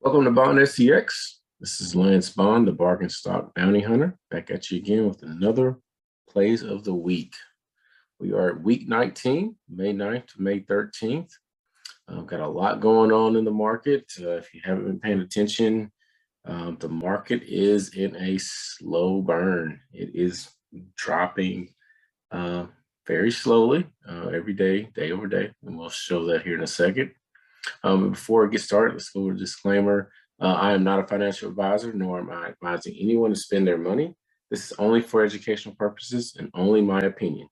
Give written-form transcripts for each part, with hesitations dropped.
Welcome to Bond STX. This is Lance Bond, the bargain stock bounty hunter, back at you again with another plays of the week. We are at week 19, May 9th to May 13th. Got a lot going on in the market. If you haven't been paying attention, the market is in a slow burn. It is dropping very slowly every day, day over day, and we'll show that here in a second. Before we get started, let's go over a disclaimer. I am not a financial advisor, nor am I advising anyone to spend their money. This is only for educational purposes and only my opinion.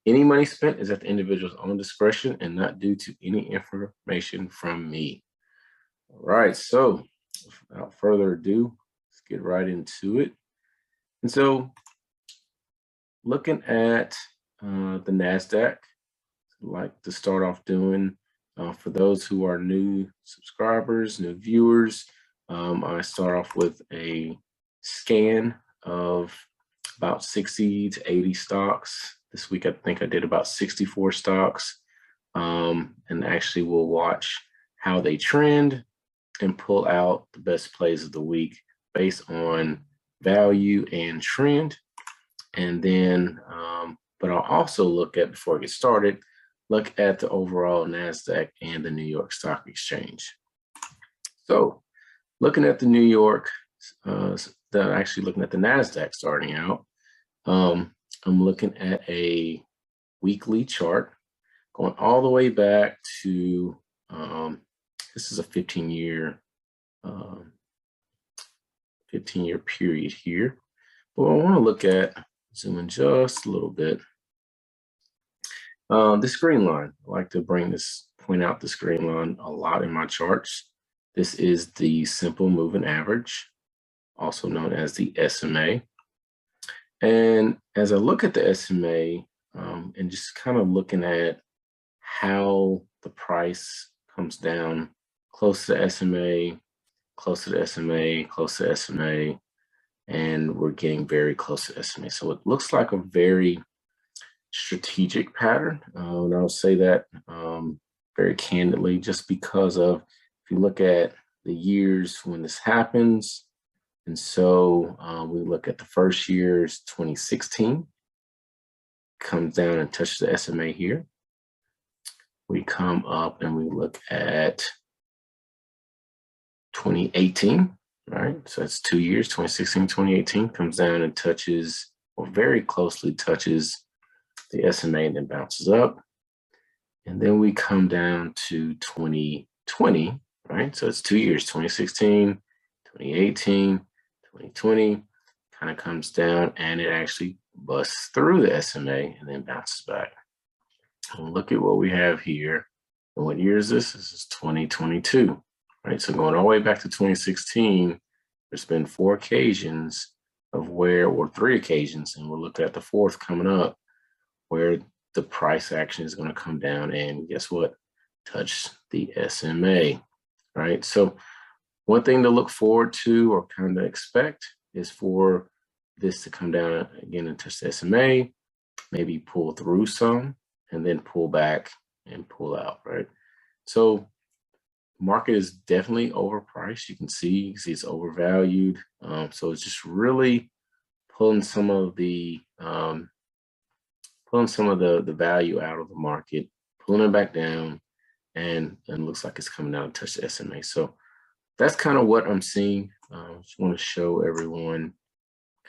Any money spent is at the individual's own discretion and not due to any information from me. All right, so without further ado, let's get right into it. And so looking at the Nasdaq, I'd like to start off doing for those who are new subscribers, new viewers, I start off with a scan of about 60 to 80 stocks. This week, I think I did about 64 stocks, and actually we'll watch how they trend and pull out the best plays of the week based on value and trend. And then, but I'll also look at, before I get started, look at the overall Nasdaq and the New York Stock Exchange. So looking at the New York, actually looking at the Nasdaq starting out, I'm looking at a weekly chart going all the way back to, this is a 15-year period here. But I want to look at, zoom in just a little bit. This green line, I like to point out this green line a lot in my charts. This is the simple moving average, also known as the SMA. And as I look at the SMA and just kind of looking at how the price comes down close to the SMA, close to the SMA, close to the SMA, and we're getting very close to SMA. So it looks like a very strategic pattern, and I'll say that very candidly, just because of, if you look at the years when this happens, and so we look at the first year's 2016, comes down and touches the SMA here. We come up and we look at 2018, right? So that's 2 years, 2016, 2018, comes down and touches, or very closely touches, the SMA, and then bounces up. And then we come down to 2020, right? So it's 2 years, 2016, 2018, 2020, kind of comes down and it actually busts through the SMA and then bounces back. And look at what we have here. And what year is this? This is 2022, right? So going all the way back to 2016, there's been 4 occasions of where, or 3 occasions, and we'll look at the 4th coming up, where the price action is going to come down and guess what? Touch the SMA, right? So one thing to look forward to or kind of expect is for this to come down again and touch the SMA, maybe pull through some and then pull back and pull out, right? So market is definitely overpriced. You can see it's overvalued. So it's just really pulling some of the value out of the market, pulling it back down, and looks like it's coming down to touch the SMA. So that's kind of what I'm seeing. Just want to show everyone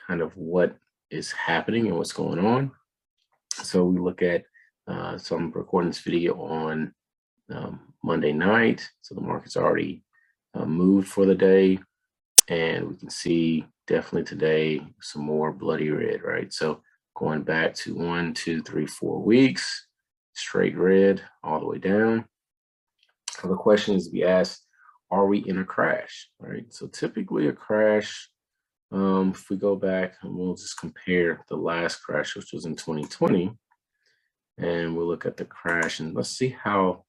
kind of what is happening and what's going on. So we look at, so I'm recording this video on Monday night. So the market's already moved for the day. And we can see definitely today some more bloody red, right? So going back to 1, 2, 3, 4 weeks, straight red all the way down. So the question is to be asked, are we in a crash, right? So typically a crash, if we go back and we'll just compare the last crash, which was in 2020, and we'll look at the crash and let's see how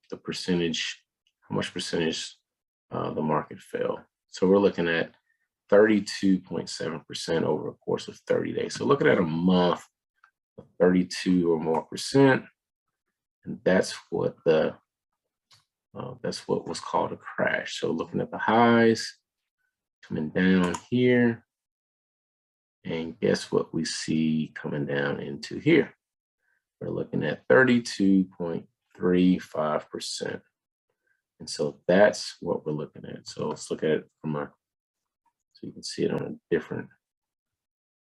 much percentage the market fell. So we're looking at 32.7% over a course of 30 days. So looking at a month, 32 or more percent, and that's what the That's what was called a crash. So looking at the highs, coming down here, and guess what we see coming down into here? We're looking at 32.35%. And so that's what we're looking at. So let's look at it from so you can see it on a different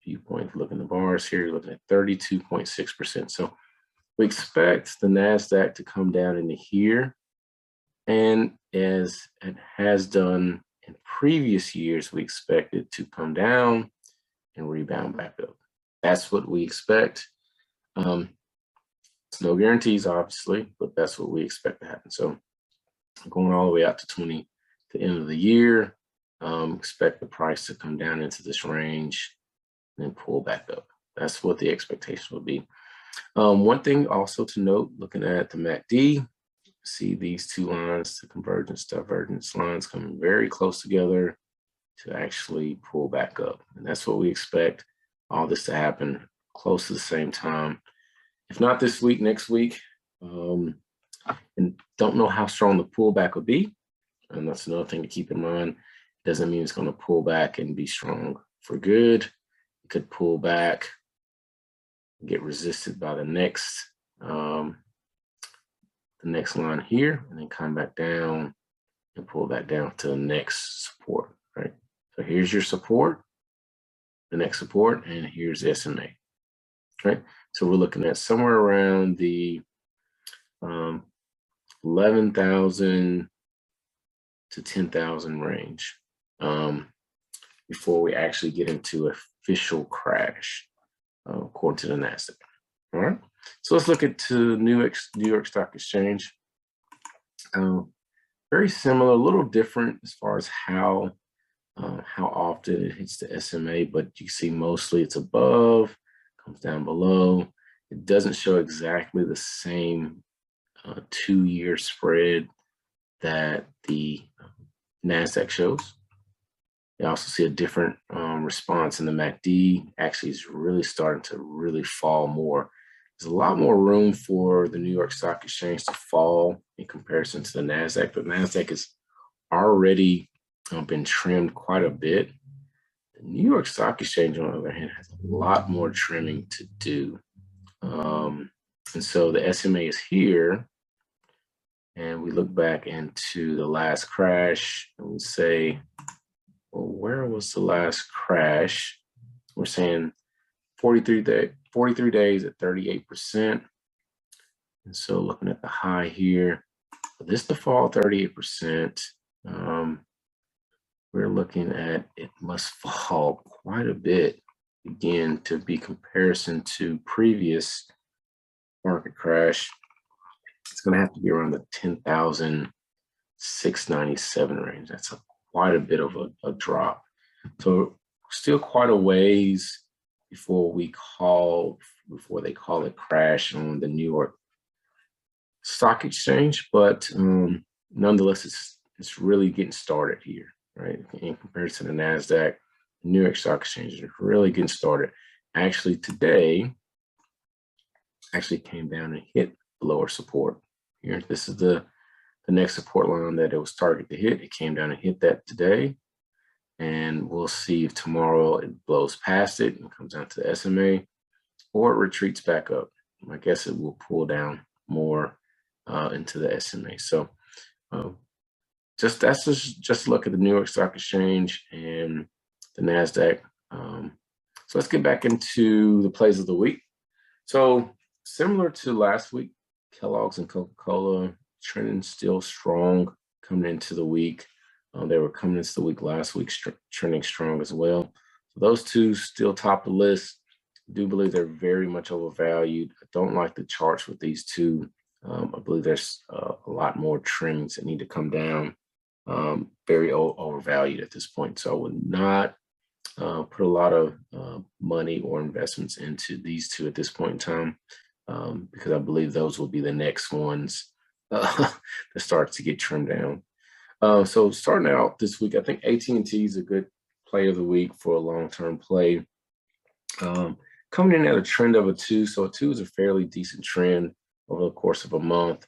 viewpoint. Looking at the bars here, you're looking at 32.6%. So we expect the Nasdaq to come down into here. And as it has done in previous years, we expect it to come down and rebound back up. That's what we expect. It's no guarantees, obviously, but that's what we expect to happen. So going all the way out to the end of the year, expect the price to come down into this range and then pull back up. That's what the expectation will be. One thing also to note, looking at the MACD, see these two lines, the convergence, divergence lines coming very close together to actually pull back up. And that's what we expect all this to happen close to the same time. If not this week, next week. And don't know how strong the pullback will be. And that's another thing to keep in mind. It doesn't mean it's going to pull back and be strong for good. It could pull back, get resisted by the next line here, and then come back down and pull back down to the next support, right? So here's your support, the next support, and here's SMA, right? So we're looking at somewhere around the 11,000 to 10,000 range before we actually get into official crash, according to the Nasdaq. All right. So let's look at New York Stock Exchange. Very similar, a little different as far as how often it hits the SMA, but you see mostly it's above, comes down below. It doesn't show exactly the same 2-year spread that the Nasdaq shows. You also see a different response in the MACD. Actually, is really starting to really fall more. There's a lot more room for the New York Stock Exchange to fall in comparison to the Nasdaq, but Nasdaq has already been trimmed quite a bit. The New York Stock Exchange, on the other hand, has a lot more trimming to do. And so the SMA is here, and we look back into the last crash, and we say, well, where was the last crash? We're saying 43 days at 38%. And so looking at the high here, for this to fall 38%, we're looking at it must fall quite a bit, again, to be comparison to previous market crash. It's going to have to be around the 10,697 range. That's quite a bit of a drop. So still quite a ways before they call it crash on the New York Stock Exchange, but nonetheless, it's really getting started here, right? In comparison to the Nasdaq, the New York Stock Exchange is really getting started. Actually, today came down and hit lower support here. This is the next support line that it was targeted to hit. It came down and hit that today. And we'll see if tomorrow it blows past it and comes down to the SMA, or it retreats back up. I guess it will pull down more into the SMA. So just look at the New York Stock Exchange and the Nasdaq. So let's get back into the plays of the week. So similar to last week, Kellogg's and Coca-Cola trending still strong coming into the week. They were coming into the week last week, trending strong as well. So those two still top the list. I do believe they're very much overvalued. I don't like the charts with these two. I believe there's a lot more trimmings that need to come down. Very overvalued at this point. So I would not put a lot of money or investments into these two at this point in time, because I believe those will be the next ones that start to get trimmed down. So starting out this week, I think AT&T is a good play of the week for a long-term play. Coming in at a trend of a 2, so a 2 is a fairly decent trend over the course of a month.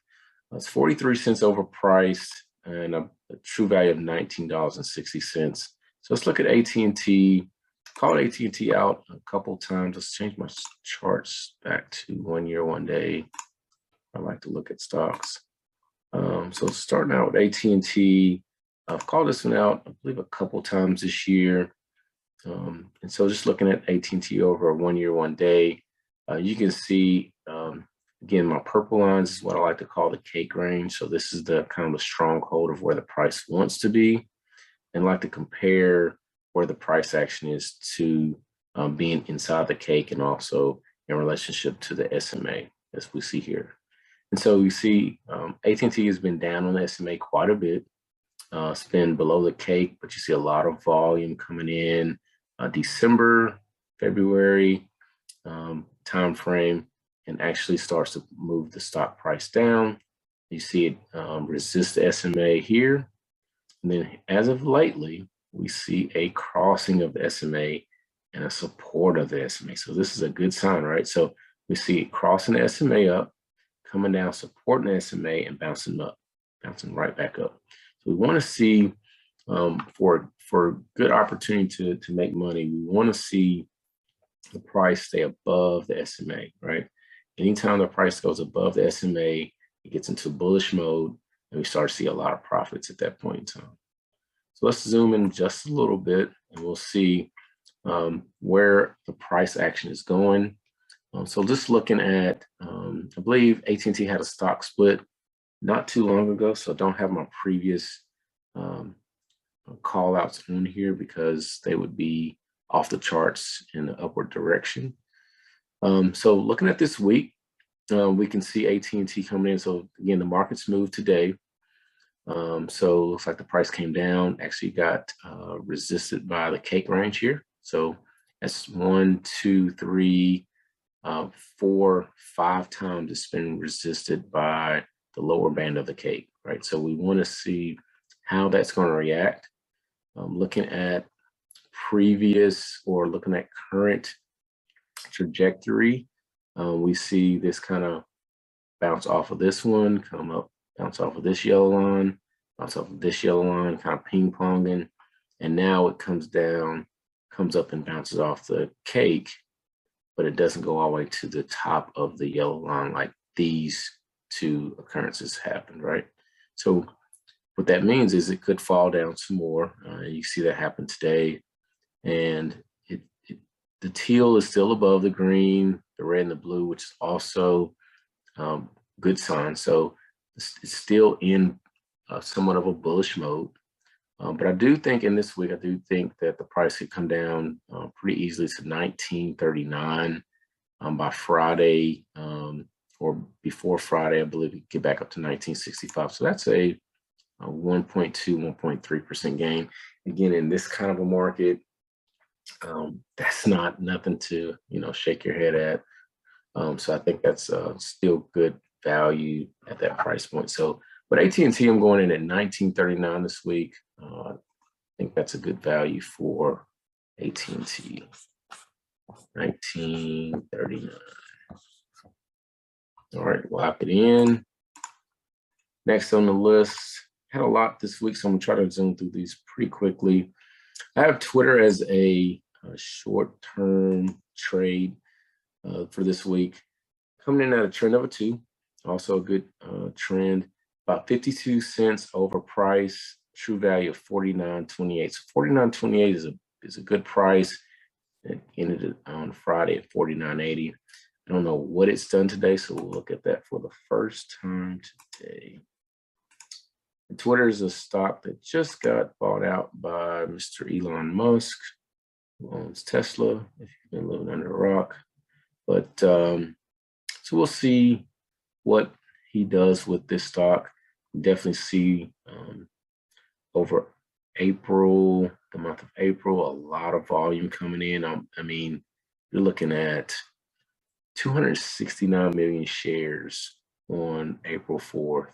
It's 43 cents overpriced and a true value of $19.60. So let's look at AT&T. Called AT&T out a couple times. Let's change my charts back to 1 year, 1 day. I like to look at stocks. So starting out with AT&T, I've called this one out, I believe, a couple times this year. And so just looking at AT&T over a 1 year, 1 day, you can see, again, my purple lines is what I like to call the cake range. So this is the kind of the stronghold of where the price wants to be, and like to compare where the price action is to being inside the cake and also in relationship to the SMA, as we see here. And so we see AT&T has been down on the SMA quite a bit. It's been below the cake, but you see a lot of volume coming in December, February time frame, and actually starts to move the stock price down. You see it resist the SMA here. And then as of lately, we see a crossing of the SMA and a support of the SMA. So this is a good sign, right? So we see it crossing the SMA up, coming down, supporting the SMA, and bouncing up, bouncing right back up. So we want to see, for good opportunity to make money, we want to see the price stay above the SMA, right? Anytime the price goes above the SMA, it gets into bullish mode, and we start to see a lot of profits at that point in time. So let's zoom in just a little bit, and we'll see where the price action is going. So just looking at, I believe AT&T had a stock split not too long ago, so I don't have my previous call outs on here because they would be off the charts in the upward direction. So looking at this week, we can see AT&T coming in. So again, the markets moved today. So it looks like the price came down, actually got resisted by the cake range here. So that's 1, 2, 3, 4, 5 times it's been resisted by the lower band of the cake, right? So we want to see how that's going to react. Looking at previous or looking at current trajectory, we see this kind of bounce off of this one, come up, bounce off of this yellow line, bounce off of this yellow line, kind of ping-ponging, and now it comes down, comes up and bounces off the cake, but it doesn't go all the way to the top of the yellow line like these two occurrences happened, right? So what that means is it could fall down some more. You see that happen today, and the teal is still above the green, the red and the blue, which is also good sign. So it's still in somewhat of a bullish mode. But I do think in this week, I do think that the price could come down pretty easily to 1939 by Friday, or before Friday. I believe it get back up to 1965. So that's a 1.2, 1.3% gain. Again, in this kind of a market, that's nothing to shake your head at. So I think that's still good value at that price point. So with AT&T, I'm going in at 1939 this week. I think that's a good value for AT&T. 1939. All right, lock it in. Next on the list, had a lot this week, so I'm gonna try to zoom through these pretty quickly. I have Twitter as a short-term trade for this week. Coming in at a trend of a 2, also a good trend. About 52 cents overpriced, true value of 49.28. So 49.28 is a good price. It ended on Friday at 49.80. I don't know what it's done today, so we'll look at that for the first time today. Twitter is a stock that just got bought out by Mr. Elon Musk, who owns Tesla, if you've been living under a rock. But so we'll see what he does with this stock. We definitely see over April, the month of April, a lot of volume coming in. I mean, you're looking at 269 million shares on April 4th.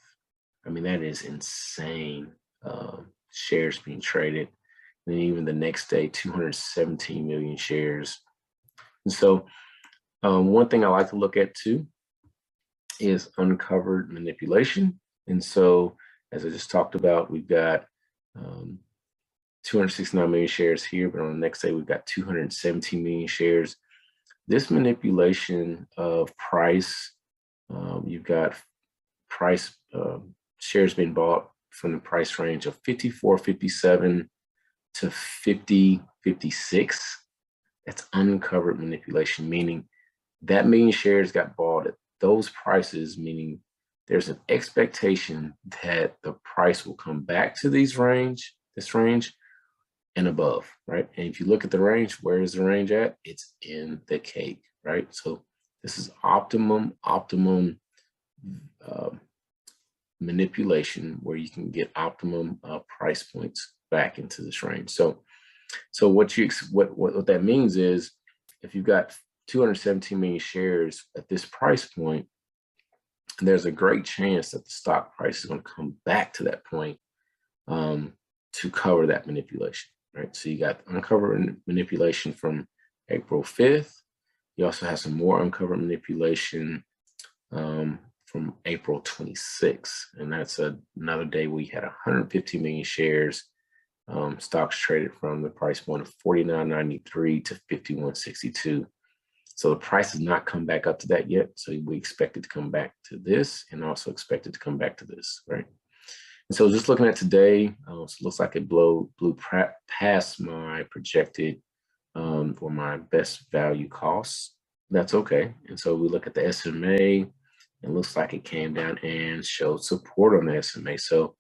I mean, that is insane. Shares being traded. And then even the next day, 217 million shares. And so one thing I like to look at too is uncovered manipulation. And so, as I just talked about, we've got 269 million shares here, but on the next day, we've got 217 million shares. This manipulation of price, you've got price shares being bought from the price range of 54.57 to 50.56. That's uncovered manipulation, meaning that million shares got bought at those prices, meaning there's an expectation that the price will come back to this range and above, right? And if you look at the range, where is the range at? It's in the cake, right? So this is optimum manipulation where you can get optimum price points back into this range. So what that means is if you've got 217 million shares at this price point, there's a great chance that the stock price is going to come back to that point to cover that manipulation, right? So you got uncovered manipulation from April 5th. You also have some more uncovered manipulation from April 26th. And that's another day we had 150 million shares. Stocks traded from the price point of $49.93 to $51.62. So the price has not come back up to that yet. So we expect it to come back to this and also expect it to come back to this, right? And so just looking at today, so it looks like it blew past my projected or my best value costs. That's okay. And so we look at the SMA, it looks like it came down and showed support on the SMA. So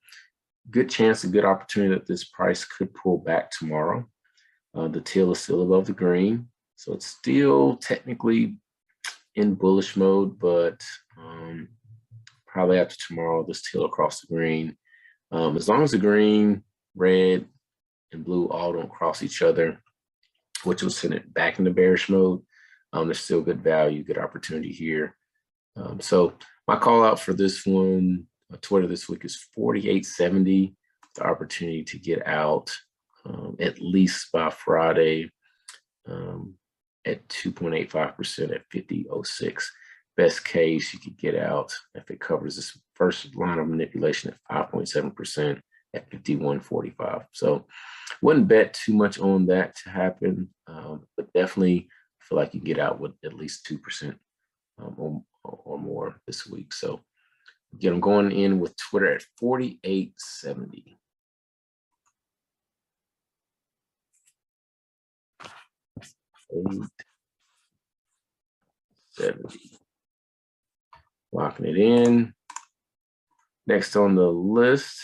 good chance, a good opportunity that this price could pull back tomorrow. The tail is still above the green. So it's still technically in bullish mode, but probably after tomorrow, this tail across the green. As long as the green, red, and blue all don't cross each other, which will send it back into bearish mode, there's still good value, good opportunity here. So my call out for this one, Twitter this week is 48.70. The opportunity to get out at least by Friday at 2.85% at 50.06. Best case, you could get out if it covers this first line of manipulation at 5.7% at 51.45. So wouldn't bet too much on that to happen, but definitely feel like you can get out with at least 2% or more this week. So again, I'm going in with Twitter at 48.70. Locking it in. Next on the list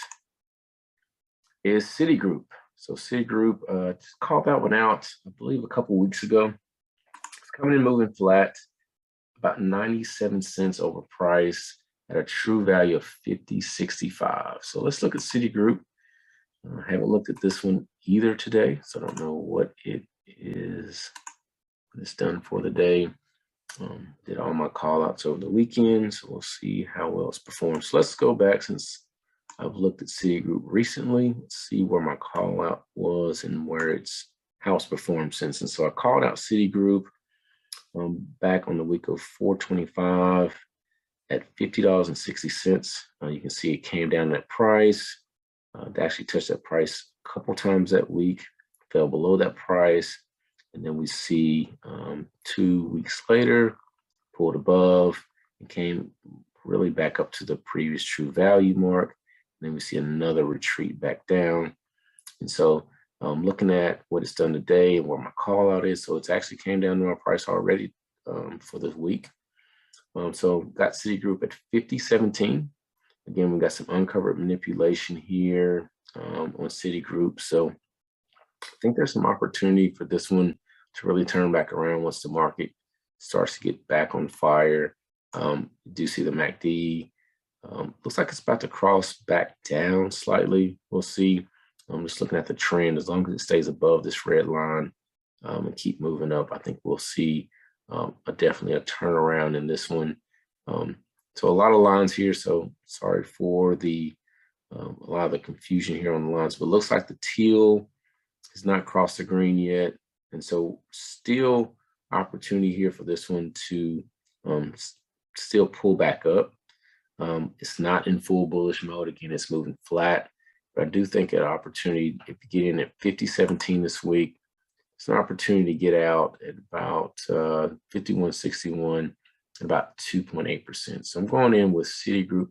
is Citigroup. So Citigroup, just called that one out, I believe, a couple weeks ago. It's coming in moving flat, about 97 cents over price at a true value of 50.65. So let's look at Citigroup. I haven't looked at this one either today, so I don't know what it is. It's done for the day. Did all my call outs over the weekend, so we'll see how well it's performed. So let's go back since I've looked at Citigroup recently. Let's see where my call out was and how it's performed since. And so I called out Citigroup back on the week of 4/25 at $50.60. You can see it came down that price. It actually touched that price a couple times that week, fell below that price. And then we see 2 weeks later, pulled above and came really back up to the previous true value mark. And then we see another retreat back down. And so looking at what it's done today and where my call out is, so it's actually came down to my price already for this week. So got Citigroup at 50.17. Again, we got some uncovered manipulation here on Citigroup. So I think there's some opportunity for this one to really turn back around once the market starts to get back on fire. You do see the MACD. Looks like it's about to cross back down slightly. We'll see. I'm just looking at the trend. As long as it stays above this red line and keep moving up, I think we'll see definitely a turnaround in this one. So a lot of lines here. So sorry for a lot of the confusion here on the lines, but it looks like the teal has not crossed the green yet. And so still opportunity here for this one to still pull back up. It's not in full bullish mode. Again, it's moving flat, but I do think an opportunity, if you get in at 50.17 this week, it's an opportunity to get out at about 51.61, about 2.8%. So I'm going in with Citigroup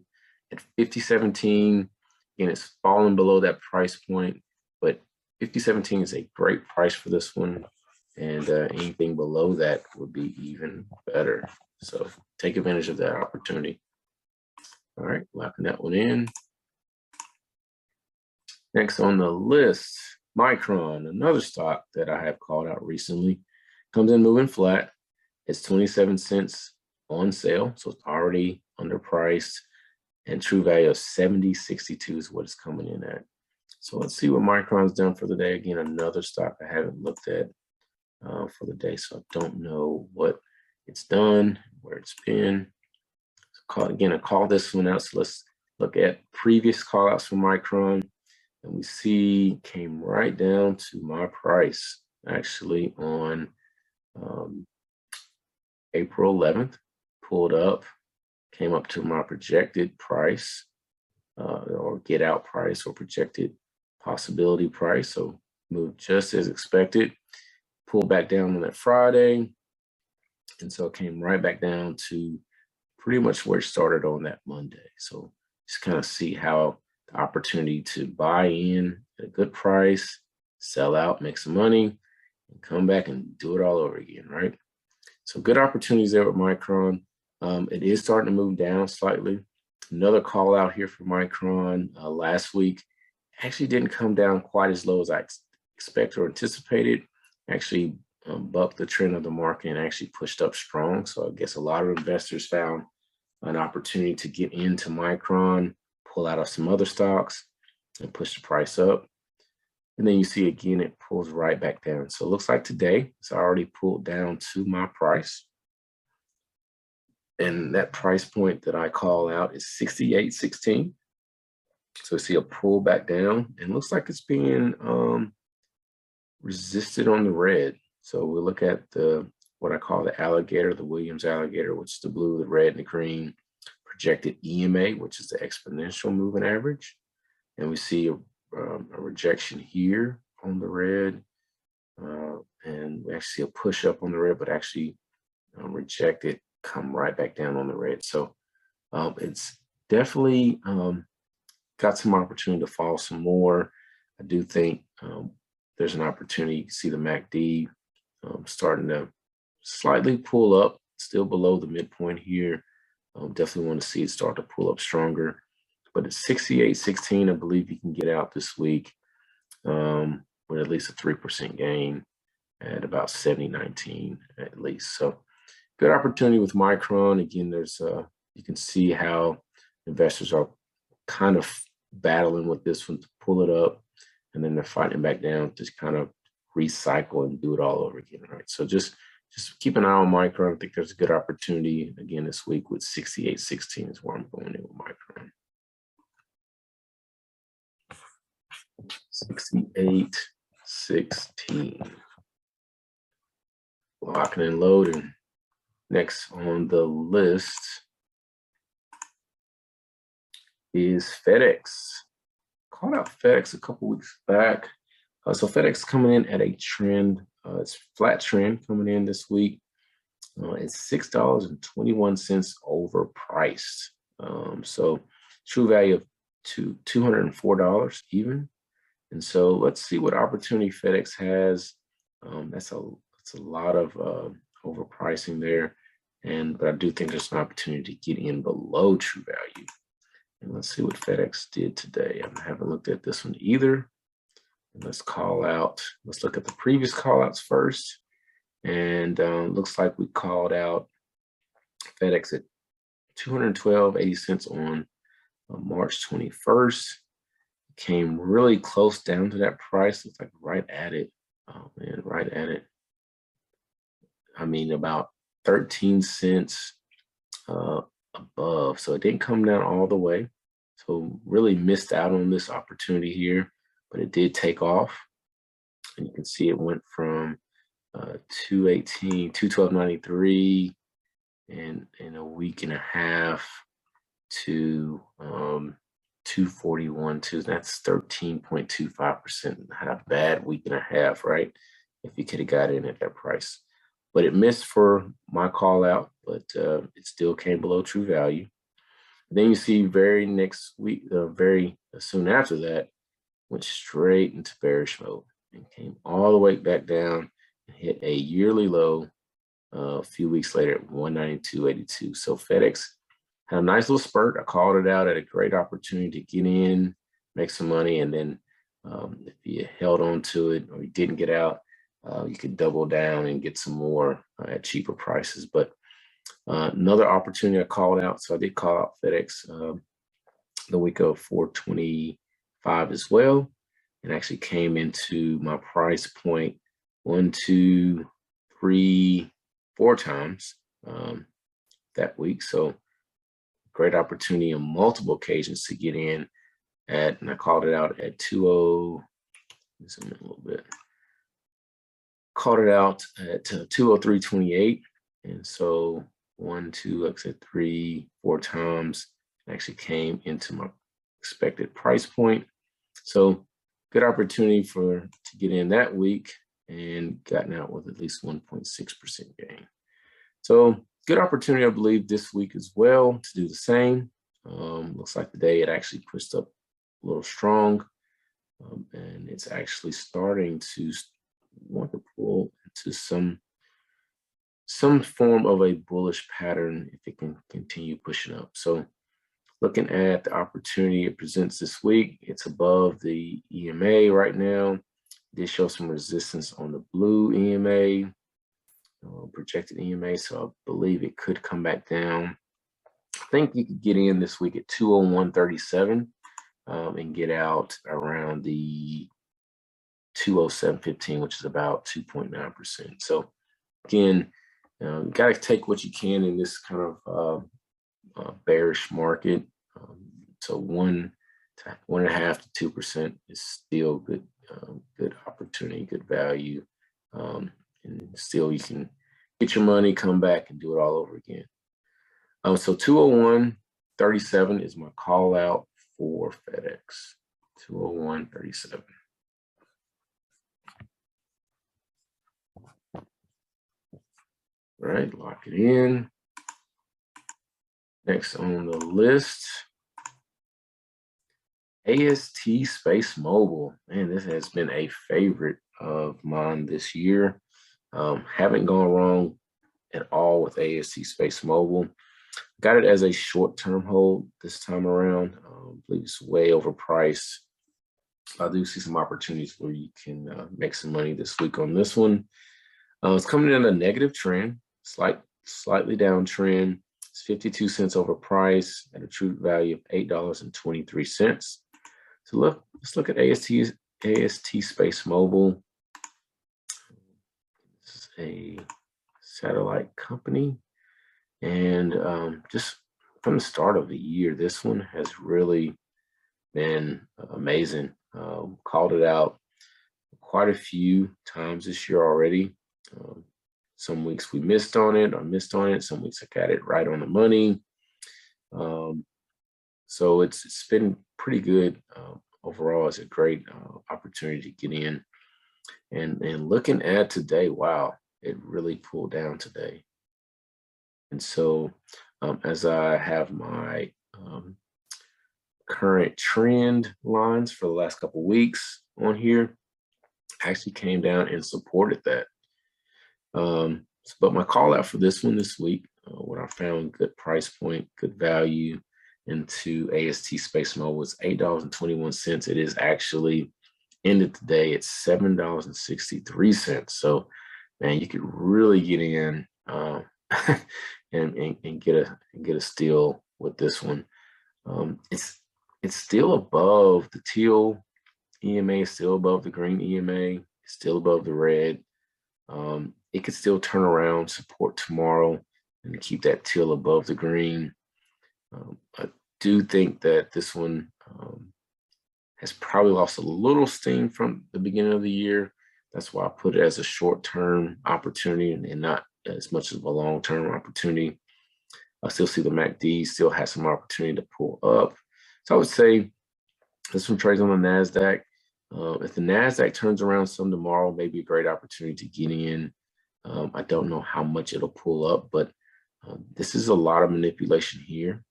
at 50.17. Again, it's fallen below that price point, but 50.17 is a great price for this one. And anything below that would be even better. So take advantage of that opportunity. All right, locking that one in. Next on the list, Micron, another stock that I have called out recently, comes in moving flat. It's 27 cents on sale, so it's already underpriced, and true value of 70.62 is what it's coming in at. So let's see what Micron's done for the day. Again, another stock I haven't looked at for the day, so I don't know what it's done, where it's been. So I call this one out. So let's look at previous call outs for Micron. And we see came right down to my price, actually on April 11th, pulled up, came up to my projected price or get out price or projected possibility price. So moved just as expected, pulled back down on that Friday. And so it came right back down to pretty much where it started on that Monday. So just kind of see how the opportunity to buy in at a good price, sell out, make some money, and come back and do it all over again, right? So good opportunities there with Micron. It is starting to move down slightly. Another call out here for Micron last week. Actually didn't come down quite as low as I expected or anticipated. Actually bucked the trend of the market and actually pushed up strong. So I guess a lot of investors found an opportunity to get into Micron, pull out of some other stocks and push the price up. And then you see again, it pulls right back down. So it looks like today it's already pulled down to my price. And that price point that I call out is 68.16. So we see a pull back down and looks like it's being resisted on the red. So we look at what I call the alligator, the Williams alligator, which is the blue, the red, and the green. Projected EMA, which is the exponential moving average. And we see a rejection here on the red. And we actually see a push up on the red, but actually rejected, come right back down on the red. So it's definitely got some opportunity to fall some more. I do think there's an opportunity. You can see the MACD starting to slightly pull up, still below the midpoint here. Definitely want to see it start to pull up stronger. But at 68.16, I believe you can get out this week with at least a 3% gain at about 70.19 at least. So good opportunity with Micron. Again, there's you can see how investors are kind of battling with this one to pull it up, and then they're fighting back down to kind of recycle and do it all over again, right? So just keep an eye on Micron. I think there's a good opportunity again this week with 68.16 is where I'm going in with Micron. 68.16. Locking and loading. Next on the list is Fedex. Called out Fedex a couple weeks back. So Fedex coming in at a trend. It's flat trend coming in this week. It's $6.21 overpriced. So true value of $204 even. And so let's see what opportunity Fedex has. That's a lot of overpricing there. But I do think there's an opportunity to get in below true value. And let's see what Fedex did today. I haven't looked at this one either. And let's look at the previous call outs first. And looks like we called out Fedex at 212.80 cents on March 21st. Came really close down to that price. It's like right at it. Oh man, right at it. I mean, about 13 cents above. So it didn't come down all the way. So really missed out on this opportunity here, but it did take off. And you can see it went from 212.93 in a week and a half to 241 too. That's 13.25%. Had a bad week and a half, right? If you could have got in at that price. But it missed for my call out, but it still came below true value. Then you see very next week, very soon after that, went straight into bearish mode and came all the way back down and hit a yearly low a few weeks later at 192.82. So Fedex had a nice little spurt. I called it out at a great opportunity to get in, make some money, and then if you held on to it or you didn't get out, you could double down and get some more at cheaper prices. But another opportunity I called out, so I did call out Fedex the week of 425 as well, and actually came into my price point 1, 2, 3, 4 times that week. So great opportunity on multiple occasions to get in at, and I called it out at 20, zoom in a little bit. Called it out at 203.28, and so 1, 2, like I said, 3, 4 times actually came into my expected price point. So good opportunity to get in that week and gotten out with at least 1.6% gain. So good opportunity, I believe, this week as well to do the same. Looks like today it actually pushed up a little strong, and it's actually starting to want to pull into some form of a bullish pattern if it can continue pushing up. So looking at the opportunity it presents this week, it's above the EMA right now. It did show some resistance on the blue EMA, projected EMA, so I believe it could come back down. I think you could get in this week at 201.37 and get out around the 207.15, which is about 2.9%. So again, you got to take what you can in this kind of bearish market. So 1.5 to 2% is still good, good opportunity, good value, and still you can get your money, come back, and do it all over again. So 201.37 is my call out for Fedex. 201.37. All right, lock it in. Next on the list, AST Spacemobile. Man, this has been a favorite of mine this year. Haven't gone wrong at all with AST Spacemobile. Got it as a short-term hold this time around. I believe it's way overpriced. I do see some opportunities where you can make some money this week on this one. It's coming in a negative trend, slightly downtrend. It's 52 cents overpriced at a true value of $8.23. So let's look at AST Spacemobile. This is a satellite company, and just from the start of the year, this one has really been amazing. Called it out quite a few times this year already. Some weeks we missed on it. Some weeks I got it right on the money. So it's been pretty good overall. It's a great opportunity to get in. And looking at today, wow, it really pulled down today. And so as I have my current trend lines for the last couple of weeks on here, actually came down and supported that. But my call out for this one this week, when I found good price point, good value into AST Spacemobile, was $8.21. It is actually ended today at $7.63. So, man, you could really get in and get a steal with this one. It's still above the teal EMA, still above the green EMA, still above the red. It could still turn around, support tomorrow, and keep that teal above the green. I do think that this one has probably lost a little steam from the beginning of the year. That's why I put it as a short-term opportunity and not as much of a long-term opportunity. I still see the MACD still has some opportunity to pull up. So I would say there's some trades on the Nasdaq. If the Nasdaq turns around some tomorrow, maybe a great opportunity to get in. I don't know how much it'll pull up, but this is a lot of manipulation here.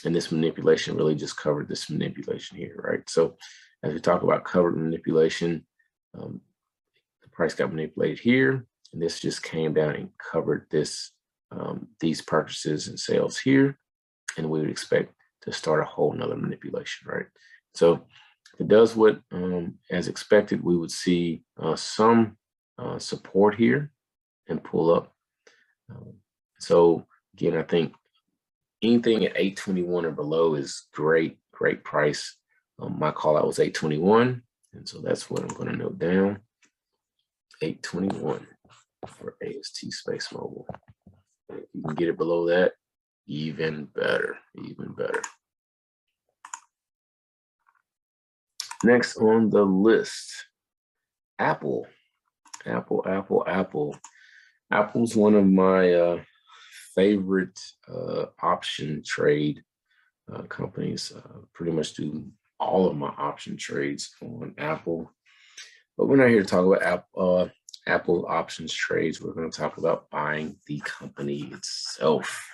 And this manipulation really just covered this manipulation here, right? So as we talk about covered manipulation, the price got manipulated here, and this just came down and covered this, these purchases and sales here, and we would expect to start a whole nother manipulation, right? So if it does what as expected, we would see some support here and pull up. So again, I think anything at 821 or below is great price. My call out was 821, and so that's what I'm going to note down. 821 for AST Spacemobile. If you can get it below that, even better, even better. Next on the list, Apple. Apple's one of my favorite option trade companies. Pretty much do all of my option trades on Apple. But we're not here to talk about Apple options trades. We're going to talk about buying the company itself.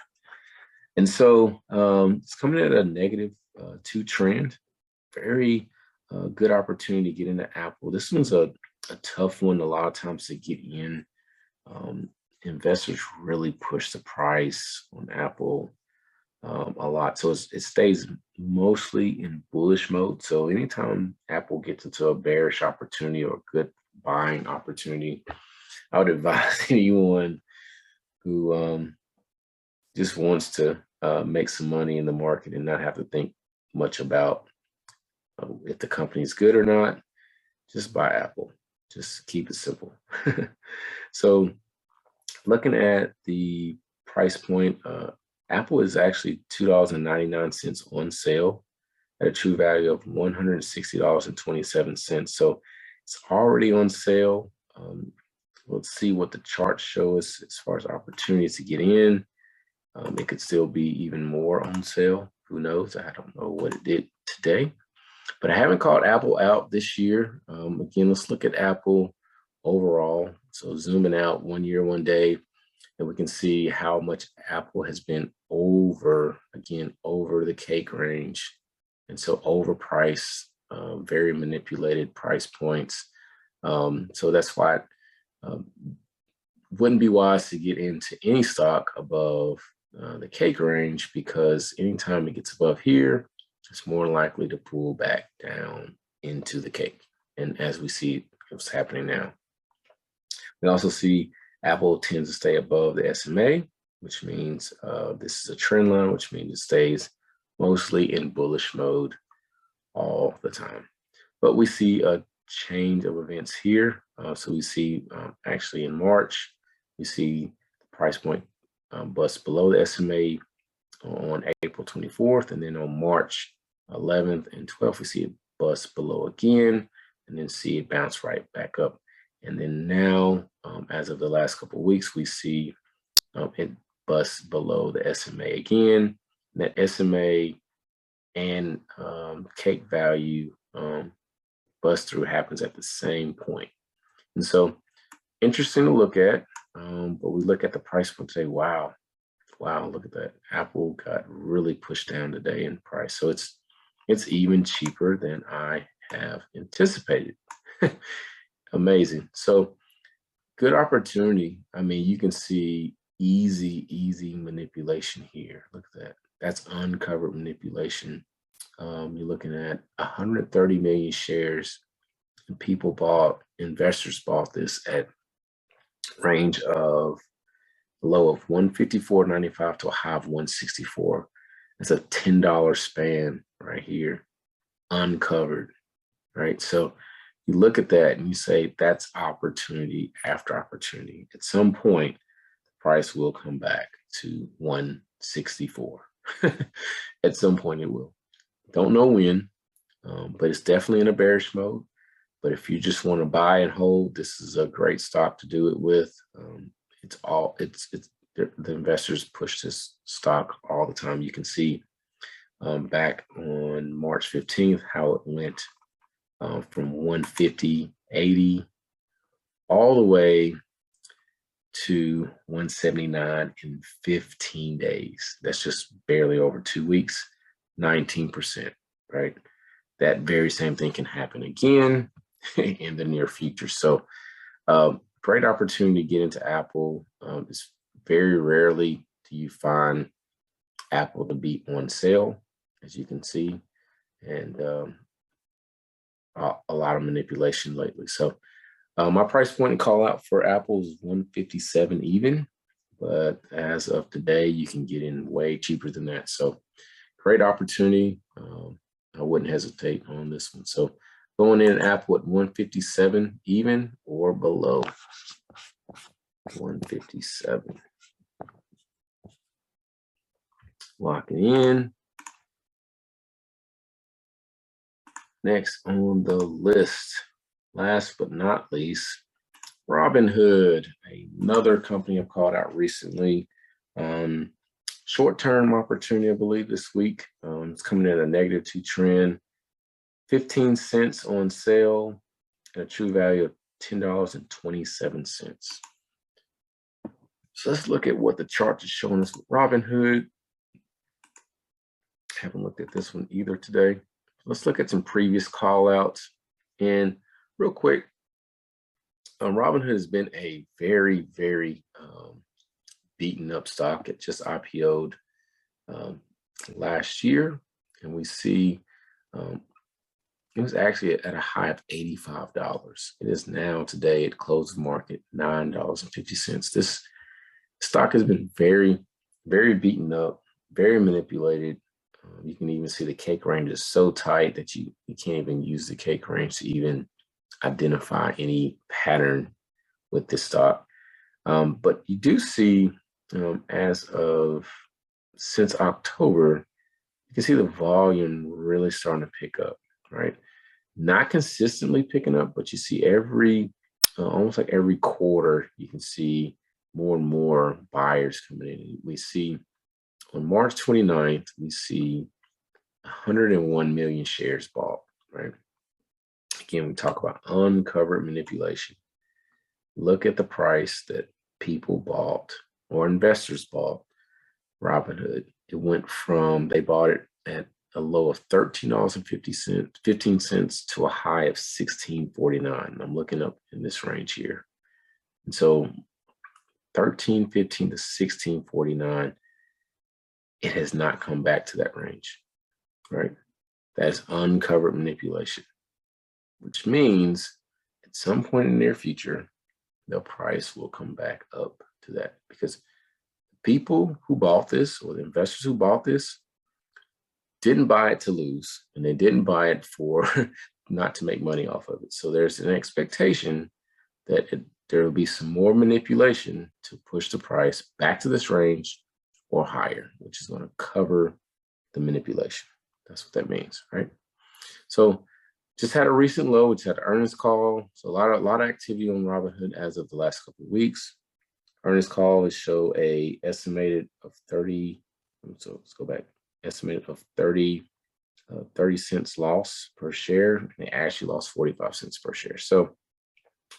And so it's coming at a -2 trend. Very good opportunity to get into Apple. This one's a tough one a lot of times to get in. Investors really push the price on Apple a lot. So it stays mostly in bullish mode. So anytime Apple gets into a bearish opportunity or a good buying opportunity, I would advise anyone who just wants to make some money in the market and not have to think much about if the company is good or not, just buy Apple. Just keep it simple. So looking at the price point, Apple is actually $2.99 on sale at a true value of $160.27. So it's already on sale. Let's see what the charts show us as far as opportunities to get in. It could still be even more on sale. Who knows? I don't know what it did today. But I haven't called Apple out this year. Again, let's look at Apple overall. So zooming out 1 year, 1 day, and we can see how much Apple has been over the cake range. And so overpriced, very manipulated price points. So that's why it wouldn't be wise to get into any stock above the cake range, because anytime it gets above here, it's more likely to pull back down into the cake. And as we see what's happening now, we also see Apple tends to stay above the SMA, which means this is a trend line, which means it stays mostly in bullish mode all the time. But we see a change of events here. So we see actually in March, we see the price point bust below the SMA on April 24th, and then on March 11th and 12th, we see it bust below again, and then see it bounce right back up. And then now, as of the last couple of weeks, we see it bust below the SMA again. And that SMA and cake value bust through happens at the same point. And so interesting to look at, but we look at the price point and say, wow, look at that. Apple got really pushed down today in price. So it's even cheaper than I have anticipated. Amazing. So good opportunity. I mean, you can see easy manipulation here. Look at that. That's uncovered manipulation. You're looking at 130 million shares, and investors bought this at range of low of 154.95 to a high of 164. That's a $10 span right here, uncovered, right? So you look at that and you say, that's opportunity after opportunity. At some point, the price will come back to 164. At some point it will. Don't know when, but it's definitely in a bearish mode. But if you just want to buy and hold, this is a great stock to do it with. the investors push this stock all the time. You can see back on March 15th how it went from 150, 80, all the way to 179 in 15 days. That's just barely over 2 weeks, 19%, right? That very same thing can happen again in the near future. So great opportunity to get into Apple. It's very rarely do you find Apple to be on sale, as you can see, and a lot of manipulation lately. So my price point and call out for Apple is 157 even, but as of today, you can get in way cheaper than that. So great opportunity. I wouldn't hesitate on this one. So going in Apple at 157 even or below. 157. Locking in. Next on the list, last but not least, Robinhood, another company I've called out recently. Short-term opportunity, I believe, this week. It's coming in a -2 trend, 15 cents on sale, and a true value of $10.27. So let's look at what the chart is showing us with Robinhood. Haven't looked at this one either today. Let's look at some previous call outs. And real quick, Robinhood has been a very, very beaten up stock. It just IPO'd last year. And we see it was actually at a high of $85. It is now today at close of market, $9.50. This stock has been very, very beaten up, very manipulated. You can even see the cake range is so tight that you can't even use the cake range to even identify any pattern with this stock. But you do see as of since October, you can see the volume really starting to pick up, right? Not consistently picking up, but you see almost like every quarter, you can see more and more buyers coming in. We see on March 29th, we see 101 million shares bought, right? Again, we talk about uncovered manipulation. Look at the price that people bought or investors bought Robinhood. It went from, they bought it at a low of $13.15 to a high of $16.49. I'm looking up in this range here. And so $13.15 to $16.49, it has not come back to that range, right? That's uncovered manipulation, which means at some point in the near future, the price will come back up to that, because people who bought this, or the investors who bought this, didn't buy it to lose, and they didn't buy it for not to make money off of it. So there's an expectation that there will be some more manipulation to push the price back to this range or higher, which is going to cover the manipulation. That's what that means, right? So just had a recent low, which had an earnings call. So a lot of activity on Robinhood as of the last couple of weeks. Earnings call is show a estimated of 30. So let's go back. Estimated of 30 cents loss per share, and they actually lost 45 cents per share. So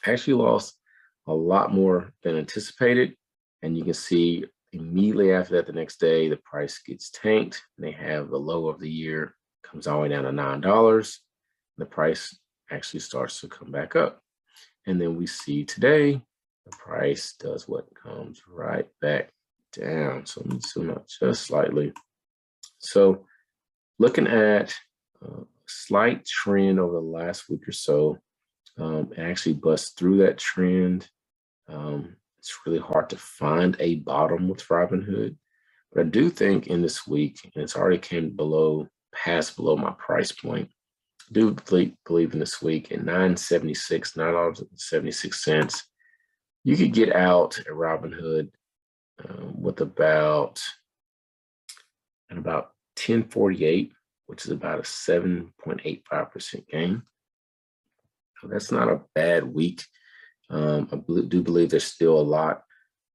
actually lost a lot more than anticipated. And you can see immediately after that, the next day, the price gets tanked, and they have the low of the year, comes all the way down to $9. The price actually starts to come back up. And then we see today, the price does what? Comes right back down. So let me zoom out just slightly. So looking at a slight trend over the last week or so, it actually bust through that trend. It's really hard to find a bottom with Robinhood, but I do think in this week, and it's already came past below my price point, I do believe in this week at $9.76, you could get out at Robinhood with about 1048, which is about a 7.85% gain. So that's not a bad week. I do believe there's still a lot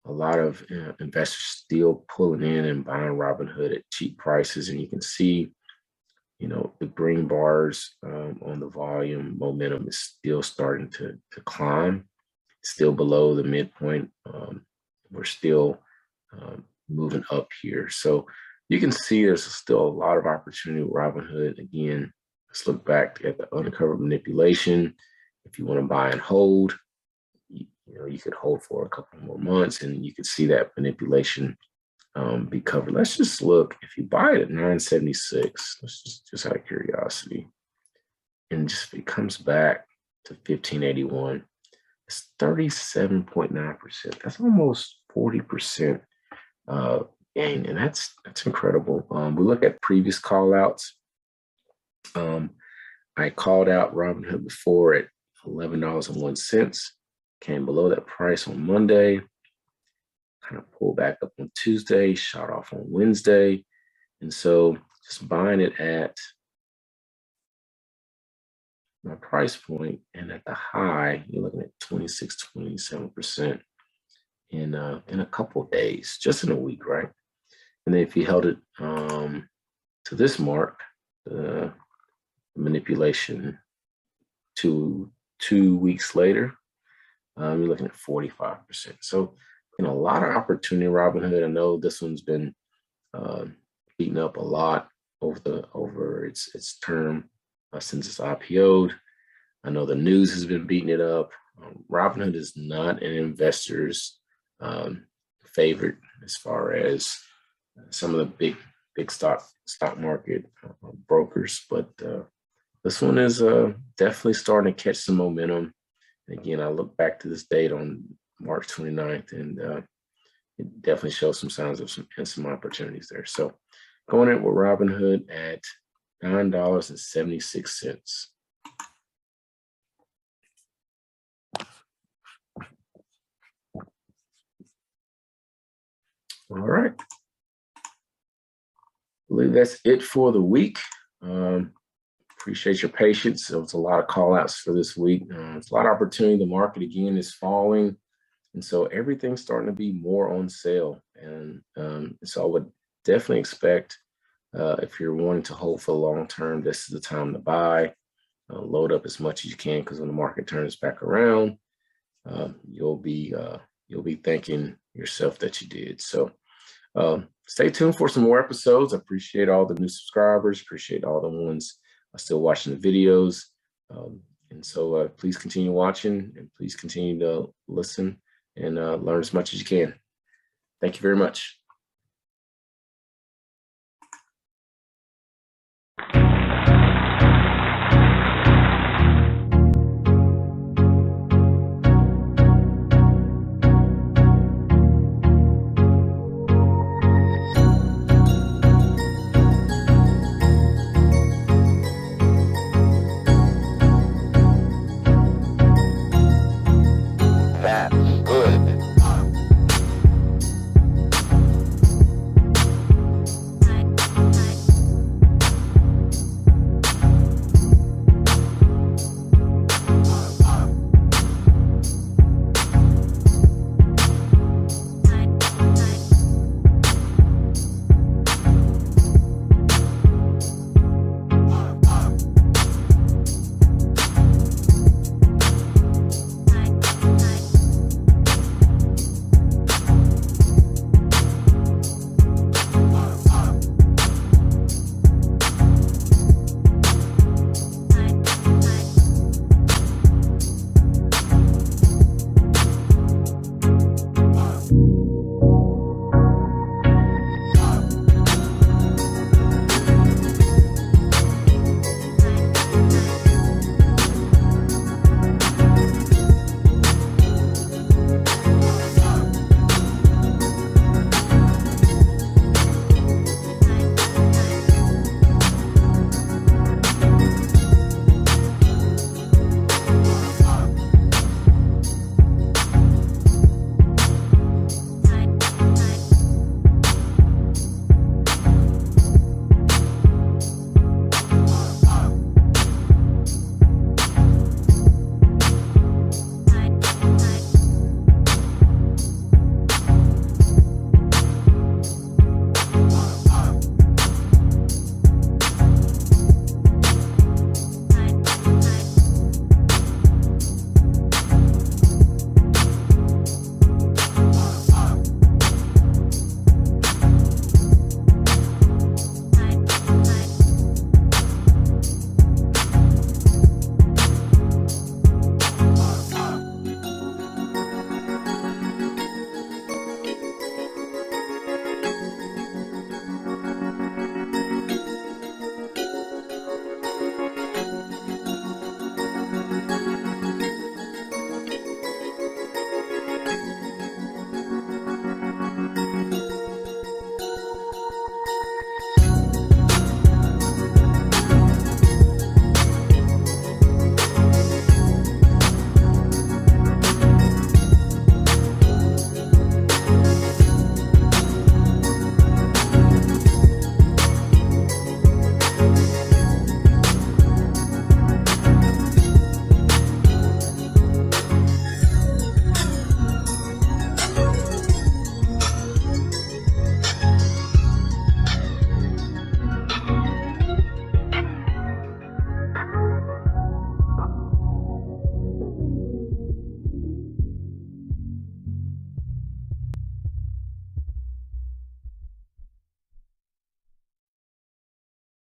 a lot of investors still pulling in and buying Robinhood at cheap prices. And you can see, the green bars on the volume momentum is still starting to climb, still below the midpoint. We're still moving up here. So you can see there's still a lot of opportunity with Robinhood. Again, let's look back at the uncovered manipulation. If you want to buy and hold, you could hold for a couple more months and you could see that manipulation be covered. Let's just look. If you buy it at 976, let's just out of curiosity, and just it comes back to 1581, it's 37.9%. That's almost 40% gain, and that's incredible. We look at previous call outs. I called out Robinhood before at $11.01, came below that price on Monday, kind of pulled back up on Tuesday, shot off on Wednesday. And so just buying it at my price point and at the high, you're looking at 26, 27% in a couple of days, just in a week, right? And then if you held it to this mark, the manipulation 2 weeks later, you're looking at 45%. So, a lot of opportunity in Robinhood. I know this one's been beaten up a lot over its term since it's IPO'd. I know the news has been beating it up. Robinhood is not an investor's favorite as far as some of the big stock market brokers, but this one is definitely starting to catch some momentum. And again, I look back to this date on March 29th, and it definitely shows some signs of some opportunities there. So going in with Robinhood at $9.76. All right. I believe that's it for the week. Appreciate your patience. There was a lot of call outs for this week. It's a lot of opportunity. The market again is falling. And so everything's starting to be more on sale. And so I would definitely expect if you're wanting to hold for the long term, this is the time to buy. Load up as much as you can, because when the market turns back around, you'll be thanking yourself that you did. So stay tuned for some more episodes. I appreciate all the new subscribers. Appreciate all the ones still watching the videos. And so please continue watching, and please continue to listen and learn as much as you can. Thank you very much.